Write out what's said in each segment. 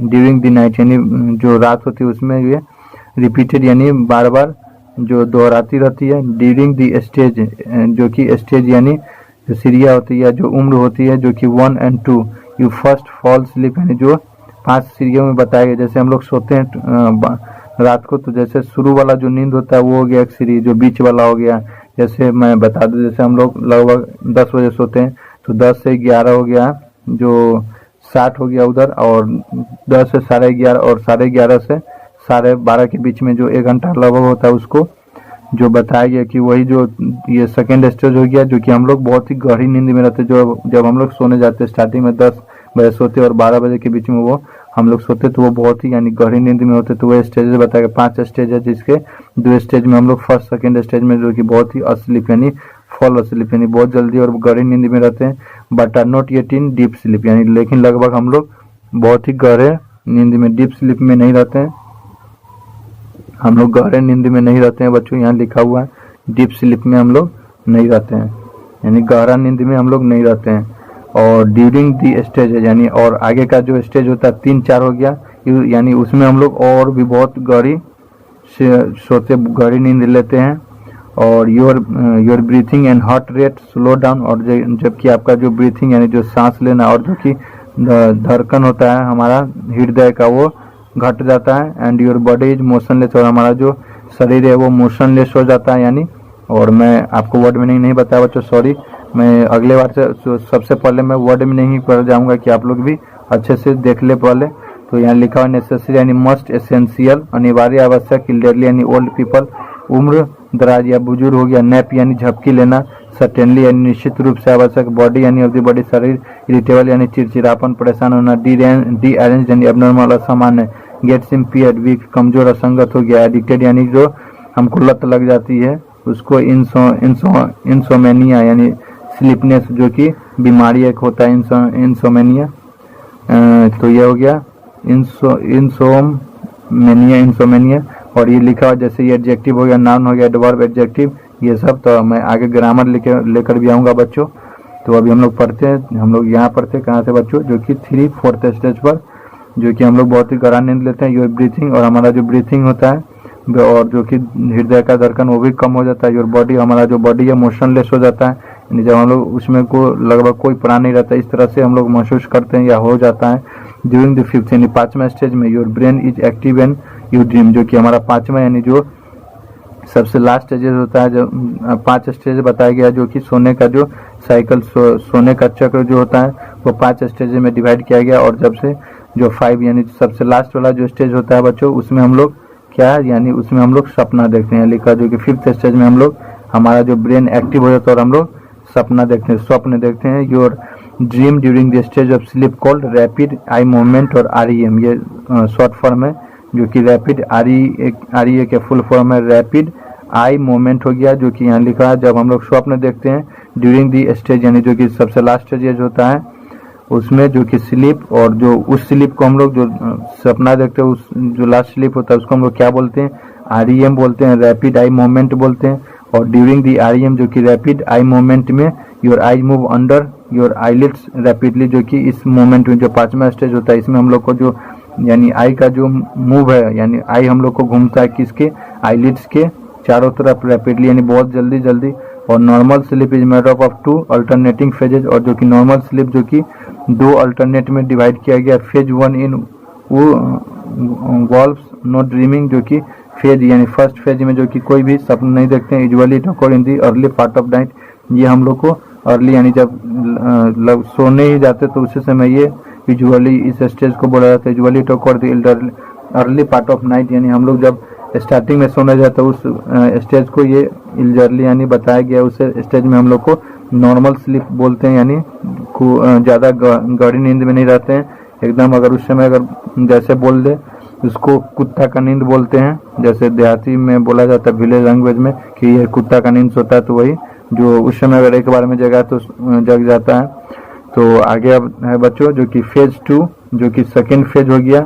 During the night यानी जो रात होती है उसमें ये रिपीटेड यानी बार बार जो दोहराती रहती है। ड्यूरिंग द स्टेज जो कि स्टेज यानी जो सीढ़ियाँ होती है, जो उम्र होती है, जो कि 1 and 2 you first fall sleep यानी जो 5 सीढ़ियों में बताया गया। जैसे हम लोग सोते हैं रात को, तो जैसे शुरू वाला जो नींद होता है वो हो गया एक सीढ़ी, जो बीच वाला हो गया। जैसे मैं बता दूं, जैसे हम लोग लगभग 10 बजे सोते हैं तो 10 से 11 हो गया, जो 60 हो गया उधर, और 10 से 11:30 और 11:30 से 12:30 के बीच में जो 1 घंटा लगभग होता है उसको जो बताया गया कि वही जो ये सेकेंड स्टेज हो गया, जो कि हम लोग बहुत ही गहरी नींद में रहते। जो जब हम लोग सोने जाते स्टार्टिंग में 10 बजे सोते और 12 बजे के बीच में वो हम लोग सोते, तो वो बहुत ही यानी गहरी नींद में होते। तो वो स्टेज बताया गया 5 स्टेज है, जिसके 2 स्टेज में हम लोग फर्स्ट सेकेंड स्टेज में जो कि बहुत ही अस्लीप यानी फॉल स्लीप यानी बहुत जल्दी और गहरी नींद में रहते हैं। But are not yet in deep sleep यानी लेकिन लगभग हम लोग बहुत ही गहरे नींद में डीप स्लीप में नहीं रहते हैं, हम लोग गहरे नींद में नहीं रहते हैं बच्चों। यहाँ लिखा हुआ है डीप स्लीप में हम लोग नहीं रहते हैं, यानी गहरा नींद में हम लोग नहीं रहते हैं। और ड्यूरिंग दी स्टेज है यानी और आगे का जो स्टेज होता है 3-4 हो गया, यानी उसमें हम लोग और भी बहुत गहरी सोते गहरी नींद लेते हैं। और your breathing and heart rate slow down, और जबकि आपका जो ब्रीथिंग यानी जो सांस लेना और जो कि धड़कन होता है हमारा हृदय का वो घट जाता है। And your body is motionless, और हमारा जो शरीर है वो मोशनलेस हो जाता है यानी। और मैं आपको वर्ड मीनिंग नहीं बताया बच्चों, सॉरी, मैं अगले बार से सबसे पहले मैं वर्ड मीनिंग ही पढ़ जाऊंगा कि आप लोग भी अच्छे से देख ले पहले। तो यहाँ लिखा हुआ नेसेसरी यानी मस्ट, एसेंशियल अनिवार्य, आवश्यक, इल्डरली यानी ओल्ड पीपल उम्र दराज या बुजुर्ग हो गया, नैप यानी झपकी लेना, सर्टेनली यानी निश्चित रूप से आवश्यक, बॉडी यानी ऑफ द बॉडी शरीर, इरिटेबल यानी चिड़चिड़ापन परेशान होना, डी अरेंज यानी एबनॉर्मल असामान्य, गेट्स इम्पेयर्ड वीक कमजोर असंगत हो गया, एडिक्टेड यानी जो हमको लत लग जाती है उसको, इंसोमेनिया यानी स्लीपनेस जो कि बीमारी एक होता है इंसोमेनिया। तो ये हो गया इंसोमेनिया। और ये लिखा हुआ जैसे ये एडजेक्टिव हो गया, नाउन हो गया, एडवर्ब, एडजेक्टिव, ये सब। तो मैं आगे ग्रामर लेकर भी आऊँगा बच्चों। तो अभी हम लोग पढ़ते हैं, हम लोग यहाँ पढ़ते हैं कहाँ से बच्चों, जो कि 3-4th स्टेज पर, जो कि हम लोग बहुत ही गहरा नींद लेते हैं। योर ब्रीथिंग, और हमारा जो ब्रीथिंग होता है और जो कि हृदय का धड़कन वो भी कम हो जाता है। योर बॉडी, हमारा जो बॉडी है मोशनलेस हो जाता है, यानी जब हम लोग उसमें को लगभग कोई प्राण नहीं रहता, इस तरह से हम लोग महसूस करते हैं या हो जाता है। ड्यूरिंग द 5th यानी 5वां स्टेज में your brain is active and you dream, जो कि हमारा 5वां यानी जो सबसे लास्ट स्टेज होता है, जो 5 स्टेज बताया गया, जो कि सोने का जो साइकिल सोने का चक्र जो होता है वो 5 स्टेज में डिवाइड किया गया। और जब से जो 5 यानी सबसे लास्ट वाला जो स्टेज होता है बच्चों, उसमें हम लोग क्या यानी उसमें हम लोग सपना देखते हैं, लिखा जो कि 5th स्टेज में हम लोग हमारा जो ब्रेन एक्टिव हो जाता है और हम लोग सपना देखते हैं, स्वप्न देखते हैं। Your dream during the stage of sleep called rapid eye movement, और REM ये शॉर्ट फॉर्म है, जो कि रैपिड REA के फुल फॉर्म है रैपिड आई मूवमेंट हो गया, जो कि यहाँ लिखा है जब हम लोग स्वप्न देखते हैं ड्यूरिंग दी स्टेज यानी जो कि सबसे लास्ट स्टेज होता है उसमें, जो कि स्लीप, और जो उस स्लीप को हम लोग जो सपना देखते हैं उस जो लास्ट स्लीप होता है उसको हम लोग क्या बोलते हैं, REM बोलते हैं, रैपिड आई मूवमेंट बोलते हैं। और ड्यूरिंग दी REM जो कि रैपिड आई मूवमेंट में your eyes move under your eyelids rapidly, जो कि इस मूवमेंट में जो 5वां स्टेज होता है इसमें हम लोग को जो यानी आई का जो मूव है, यानी आई हम लोग को घूमता है किसके, आईलिड्स के चारों तरफ रैपिडली यानी बहुत जल्दी जल्दी। और normal sleep is made up of 2 alternating phases, और जो कि नॉर्मल स्लीप जो कि 2 अल्टरनेट में डिवाइड किया गया। फेज 1 इन वॉल्व्स नो ड्रीमिंग, जो कि फेज यानी फर्स्ट फेज में जो कि कोई भी सपना नहीं देखते हैं। Usually it occur in the early part of night, ये हम लोग को अर्ली यानी जब सोने ही जाते तो उसी समय ये यूजुअली इस स्टेज को बोला जाता है। Usually it occur the early part of night, यानी हम लोग जब स्टार्टिंग में सोने जाते उस स्टेज को ये इल्जरली यानी बताया गया। उस स्टेज में हम लोग को नॉर्मल स्लीप बोलते हैं, यानी ज़्यादा गहरी नींद में नहीं रहते हैं एकदम। अगर उस समय अगर जैसे बोल दे उसको कुत्ता का नींद बोलते हैं, जैसे देहाती में बोला जाता है विलेज लैंग्वेज में कि ये कुत्ता का नींद सोता है, तो वही जो उस समय अगर एक बार में जगा तो जग जाता है। तो आगे अब है बच्चों जो कि फेज 2 जो कि सेकेंड फेज हो गया,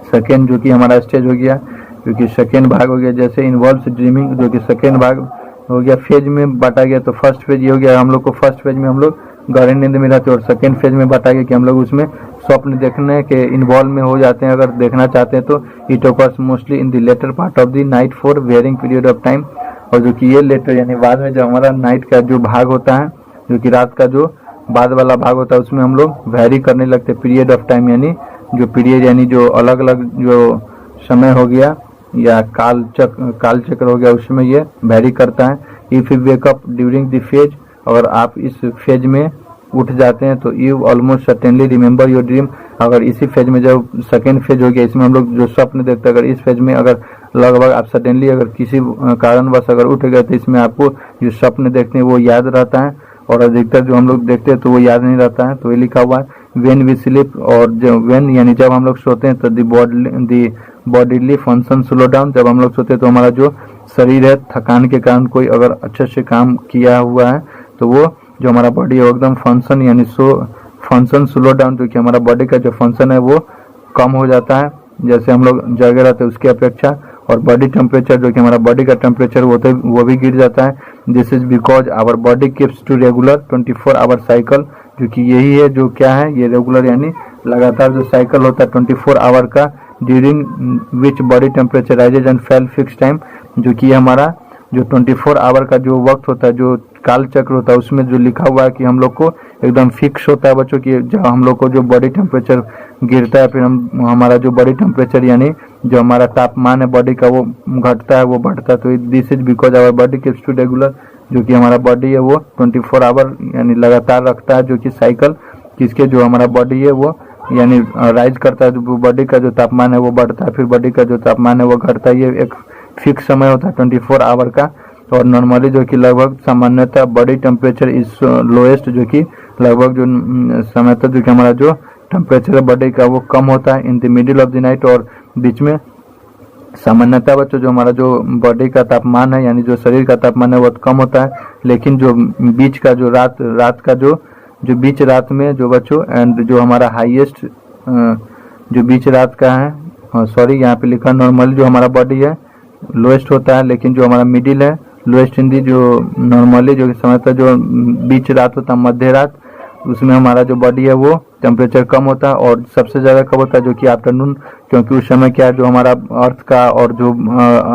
सेकेंड जो कि हमारा स्टेज हो गया, जो कि सेकेंड भाग हो गया। जैसे इन्वॉल्व्स ड्रीमिंग जो कि सेकेंड भाग हो गया, फेज में बांटा गया। तो फर्स्ट फेज ये हो गया हम लोग को, फर्स्ट फेज में हम लोग गहरी नींद में रहते, और सेकेंड फेज में बांटा गया कि हम लोग उसमें स्वप्न देखने के इन्वॉल्व में हो जाते हैं अगर देखना चाहते हैं तो। It occurs mostly in the latter part of the night for varying period of time. और जो कि ये लेटर यानी बाद में जो हमारा नाइट का जो भाग होता है, जो कि रात का जो बाद वाला भाग होता है, उसमें हम लोग वेरी करने लगते हैं पीरियड ऑफ टाइम, यानी जो पीरियड यानी जो अलग अलग जो समय हो गया या काल चक्र हो गया, उसमें ये वेरी करता है। If you wake up during the phase, अगर आप इस फेज में उठ जाते हैं तो you almost certainly remember your dream. अगर इसी फेज में जब सेकेंड फेज हो गया, इसमें हम लोग जो स्वप्न देखते हैं, अगर इस फेज में अगर लगभग आप सडनली अगर किसी कारणवश अगर उठ गए तो इसमें आपको जो स्वप्न देखते हैं वो याद रहता है, और अधिकतर जो हम लोग देखते हैं तो वो याद नहीं रहता है। तो ये लिखा हुआ है व्हेन वी स्लीप, और जो व्हेन यानी जब हम लोग सोते हैं तो दी बॉडीली फंक्शन स्लो डाउन। जब हम लोग सोते हैं तो हमारा जो शरीर है थकान के कारण कोई अगर अच्छे से काम किया हुआ है तो वो जो हमारा बॉडी है एकदम फंक्शन यानी फंक्शन स्लो डाउन, जो कि हमारा बॉडी का जो फंक्शन है वो कम हो जाता है जैसे हम लोग जगे रहते हैं उसकी अपेक्षा। और बॉडी टेम्परेचर, जो कि हमारा बॉडी का टेम्परेचर होता है वो भी गिर जाता है। This is because our body keeps to regular 24 hour cycle, जो कि यही है जो क्या है ये रेगुलर यानी लगातार जो साइकिल होता है 24 आवर का, during which body temperature rises and fail fix time, जो कि हमारा जो 24 आवर का जो वक्त होता है, जो काल चक्र होता है, उसमें जो लिखा हुआ है कि हम लोग को एकदम फिक्स होता है बच्चों की, जब हम लोग को जो बॉडी टेम्परेचर गिरता है फिर हमारा जो बॉडी टेम्परेचर यानी जो हमारा तापमान है बॉडी का वो घटता है वो बढ़ता है। तो this is because our body keeps to regular, जो कि हमारा बॉडी है वो 24 आवर यानी लगातार रखता है, जो कि साइकिल किसके जो हमारा बॉडी है वो यानी राइज करता है, जो बॉडी का जो तापमान है वो बढ़ता है, फिर बॉडी का जो तापमान है वो घटता है। ये एक फिक्स समय होता है 24 आवर का। और नॉर्मली जो कि लगभग सामान्यतः बॉडी टेम्परेचर इज लोएस्ट, जो कि लगभग जो समय तक जो कि हमारा जो टेम्परेचर है बॉडी का वो कम होता है in the middle of the night. और बीच में सामान्यतः बच्चों जो हमारा जो बॉडी का तापमान है यानी जो शरीर का तापमान है वो कम होता है, लेकिन जो बीच का जो रात का जो बीच रात में जो बच्चों एंड जो हमारा हाईएस्ट जो बीच रात का है, सॉरी यहाँ पे लिखा नॉर्मली जो हमारा बॉडी है लोएस्ट होता है, लेकिन जो हमारा मिडिल है लोएस्ट इन दी जो नॉर्मली जो समय तक जो बीच रात होता है मध्य रात, उसमें हमारा जो बॉडी है वो टेम्परेचर कम होता है। और सबसे ज़्यादा कब होता है जो कि आफ्टरनून, क्योंकि उस समय क्या है जो हमारा अर्थ का और जो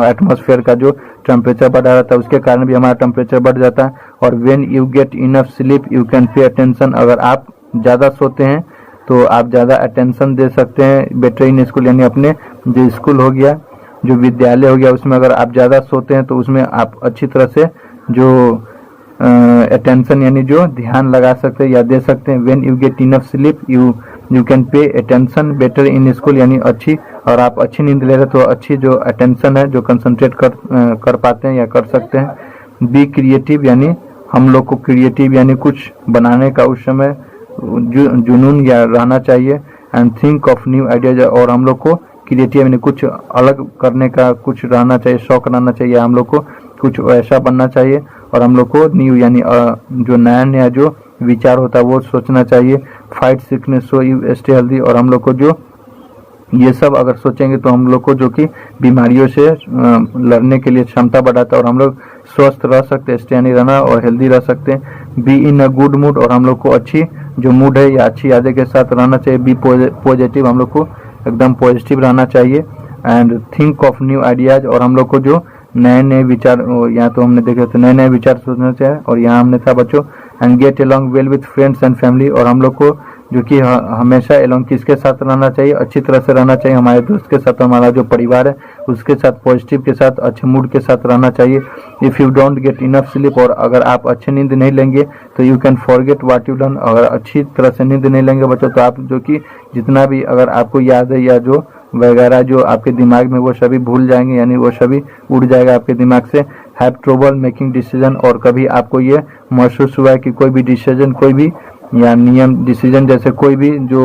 एटमॉस्फेयर का जो टेम्परेचर बढ़ा रहता है उसके कारण भी हमारा टेम्परेचर बढ़ जाता है। और when you get enough sleep you can pay attention, अगर आप ज़्यादा सोते हैं तो आप ज़्यादा अटेंशन दे सकते हैं बेटर इन स्कूल, यानी अपने जो स्कूल हो गया जो विद्यालय हो गया उसमें अगर आप ज़्यादा सोते हैं तो उसमें आप अच्छी तरह से जो अटेंशन यानी जो ध्यान लगा सकते हैं या दे सकते हैं। When you get enough sleep you can pay attention better in school, यानी अच्छी और आप अच्छी नींद ले रहे तो अच्छी जो अटेंशन है जो कंसंट्रेट कर पाते हैं या कर सकते हैं। बी क्रिएटिव, यानी हम लोग को क्रिएटिव यानी कुछ बनाने का उस समय जुनून या रहना चाहिए। And think of new ideas, और हम लोग को क्रिएटिव यानी कुछ अलग करने का कुछ रहना चाहिए, शौक रहना चाहिए, हम लोग को कुछ ऐसा बनना चाहिए। और हम लोग को न्यू यानी जो नया जो विचार होता है वो सोचना चाहिए। Fight sickness so you stay healthy, और हम लोग को जो ये सब अगर सोचेंगे तो हम लोग को जो कि बीमारियों से लड़ने के लिए क्षमता बढ़ाता है और हम लोग स्वस्थ रह सकते हैं, स्टे यानी रहना और हेल्दी रह सकते हैं। Be in a good mood, और हम लोग को अच्छी जो मूड है या अच्छी यादें के साथ रहना चाहिए। बी पॉजिटिव, हम लोग को एकदम पॉजिटिव रहना चाहिए। And think of new ideas, और हम लोग को जो नए विचार, यहाँ तो हमने देखे तो नए विचार सोचना चाहिए, और यहाँ हमने था बच्चों and get along well with friends and family, और हम लोग को जो कि हमेशा अलोंग किसके साथ रहना चाहिए, अच्छी तरह से रहना चाहिए, हमारे दोस्त के साथ, हमारा जो परिवार है उसके साथ पॉजिटिव के साथ अच्छे मूड के साथ रहना चाहिए। If you don't get enough sleep, और अगर आप अच्छी नींद नहीं लेंगे तो you can forget what you done, अगर अच्छी तरह से नींद नहीं लेंगे बच्चों तो आप जो कि जितना भी अगर आपको याद है या जो वगैरह जो आपके दिमाग में वो सभी भूल जाएंगे, यानी वो सभी उड़ जाएगा आपके दिमाग से। हैव ट्रबल मेकिंग डिसीजन, और कभी आपको ये महसूस हुआ है कि कोई भी डिसीजन, कोई भी या नियम डिसीजन जैसे कोई भी जो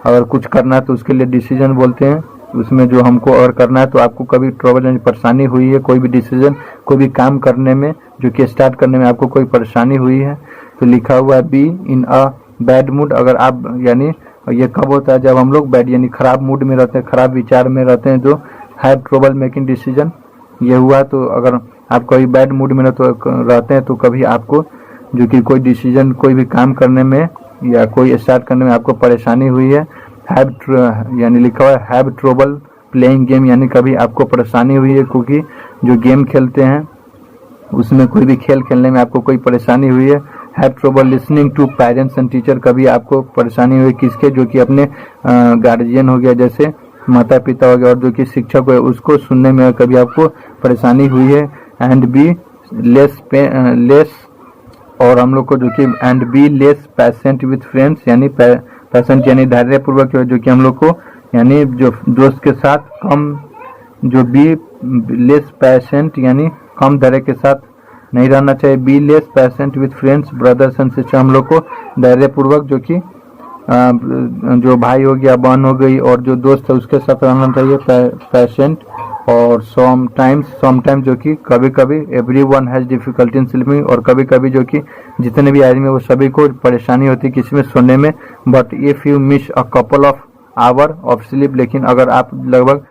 अगर कुछ करना है तो उसके लिए डिसीजन बोलते हैं, उसमें जो हमको अगर करना है तो आपको कभी ट्रबल यानी परेशानी हुई है, कोई भी डिसीजन कोई भी काम करने में जो कि स्टार्ट करने में आपको कोई परेशानी हुई है तो लिखा हुआ है be in a bad mood, अगर आप यानी ये कब होता है जब हम लोग बैड यानी खराब मूड में रहते हैं, खराब विचार में रहते हैं, जो हैव ट्रबल मेकिंग डिसीजन ये हुआ। तो अगर आप कोई बैड मूड में रहते हैं तो कभी आपको जो कि कोई डिसीजन कोई भी काम करने में या कोई स्टार्ट करने में आपको परेशानी हुई है यानी लिखा हुआ है हैव ट्रबल प्लेइंग गेम, यानी कभी आपको परेशानी हुई है क्योंकि जो गेम खेलते हैं उसमें कोई भी खेल खेलने में आपको कोई परेशानी हुई है। Have trouble listening to parents and teacher, कभी आपको परेशानी हुई किसके, जो कि अपने गार्जियन हो गया जैसे माता पिता हो गया और जो कि शिक्षक है उसको सुनने में कभी आपको परेशानी हुई है। एंड बी लेस और हम लोग को जो कि and be less patient with friends, यानी पेशेंट यानी धैर्यपूर्वक, जो कि हम लोग को यानी जो दोस्त के साथ कम, जो बी लेस पेशेंट यानी कम धैर्य के साथ नहीं रहना चाहिए। Be less patient with friends brothers and sister, हम लोग को धैर्यपूर्वक जो कि जो भाई हो गया बहन हो गई और जो दोस्त है उसके साथ रहना चाहिए पेशेंट। और समटाइम्स जो कि कभी कभी everyone has difficulty in sleeping, और कभी कभी जो कि जितने भी आदमी वो सभी को परेशानी होती है किसी में सोने में। But if you miss a couple of hour of sleep, लेकिन अगर आप लगभग